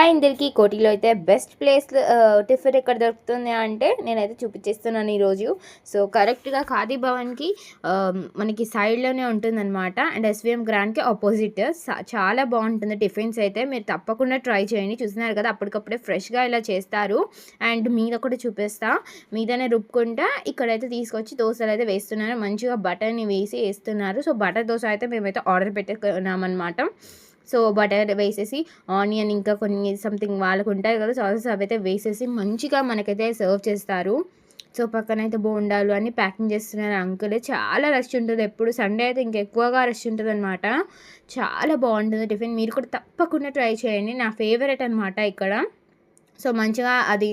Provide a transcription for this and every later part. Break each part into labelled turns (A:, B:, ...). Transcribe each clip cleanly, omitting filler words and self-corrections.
A: Hi అందరికీ. కోటిలో అయితే best place tiffin ఎక్కడ దొరుకుతుంది అంటే నేనైతే చూపించేస్తున్నాను ఈరోజు. సో కరెక్ట్గా ఖాదీ భవన్కి మనకి సైడ్లోనే ఉంటుందన్నమాట. అండ్ ఎస్విఎం గ్రాండ్కి ఆపోజిట్. చాలా బాగుంటుంది టిఫిన్స్ అయితే, మీరు తప్పకుండా ట్రై చేయండి. చూస్తున్నారు కదా అప్పటికప్పుడే ఫ్రెష్గా ఇలా చేస్తారు. అండ్ మీద కూడా చూపిస్తా, మీదనే రుబ్బుకుంటా ఇక్కడైతే తీసుకొచ్చి దోశలు అయితే వేస్తున్నారు. మంచిగా బటర్ని వేసి వేస్తున్నారు. సో బటర్ దోశ అయితే మేమైతే ఆర్డర్ పెట్టుకున్నామన్నమాట. సో బటర్ వేసేసి ఆనియన్ ఇంకా కొన్ని సంథింగ్ వాళ్ళకు ఉంటాయి కదా సాసెస్, అవి అయితే వేసేసి మంచిగా మనకైతే సర్వ్ చేస్తారు. సో పక్కన అయితే బోండాలు అన్నీ ప్యాకింగ్ చేస్తున్నారు అంకుల్. చాలా రష్ ఉంటుంది, ఎప్పుడు సండే అయితే ఇంకెక్కువగా రష్ ఉంటుంది అనమాట. చాలా బాగుంటుంది టిఫిన్, మీరు కూడా తప్పకుండా ట్రై చేయండి. నా ఫేవరెట్ అనమాట ఇక్కడ. సో మంచిగా అది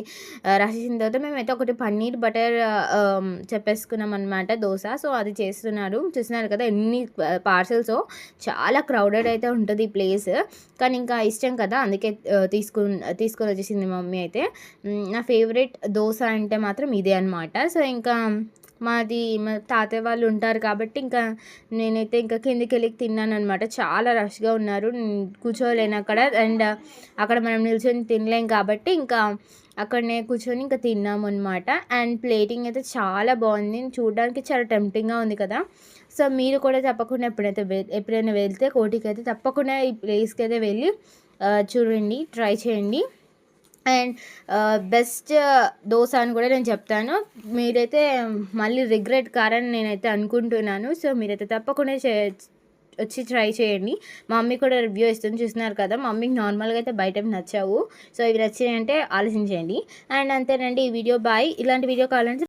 A: రాసేసిన తర్వాత మేమైతే ఒకటి పన్నీర్ బటర్ చెప్పేసుకున్నాం అనమాట దోశ. సో అది చేస్తున్నారు, చూస్తున్నారు కదా ఎన్ని పార్సల్స్. చాలా క్రౌడెడ్ అయితే ఉంటుంది ఈ ప్లేస్, కానీ ఇంకా ఇష్టం కదా అందుకే తీసుకొని వచ్చేసింది మమ్మీ అయితే. నా ఫేవరెట్ దోశ అంటే మాత్రం ఇదే అనమాట. సో ఇంకా మాది మా తాతయ్య వాళ్ళు ఉంటారు కాబట్టి ఇంకా నేనైతే ఇంకా కిందికి వెళ్ళి తిన్నాను అనమాట. చాలా రష్గా ఉన్నారు, కూర్చోలేను అక్కడ. అండ్ అక్కడ మనం నిల్చొని తినలేం కాబట్టి ఇంకా అక్కడనే కూర్చొని ఇంకా తిన్నాము అనమాట. అండ్ ప్లేటింగ్ అయితే చాలా బాగుంది, చూడడానికి చాలా టెంప్టింగ్గా ఉంది కదా. సో మీరు కూడా తప్పకుండా ఎప్పుడైనా వెళ్తే కోటికి అయితే తప్పకుండా ఈ ప్లేస్కి అయితే వెళ్ళి చూడండి, ట్రై చేయండి. అండ్ బెస్ట్ దోశ అని కూడా నేను చెప్తాను. మీరైతే మళ్ళీ రిగ్రెట్ కారని నేనైతే అనుకుంటున్నాను. సో మీరైతే తప్పకుండా వచ్చి ట్రై చేయండి. మా మమ్మీ కూడా రివ్యూ ఇస్తుంది, చూస్తున్నారు కదా. మా మమ్మీకి నార్మల్గా అయితే బయట నచ్చావు, సో ఇవి నచ్చినాయంటే ఆలోచించండి. అండ్ అంతేనండి ఈ వీడియో. బాయ్. ఇలాంటి వీడియో కావాలంటే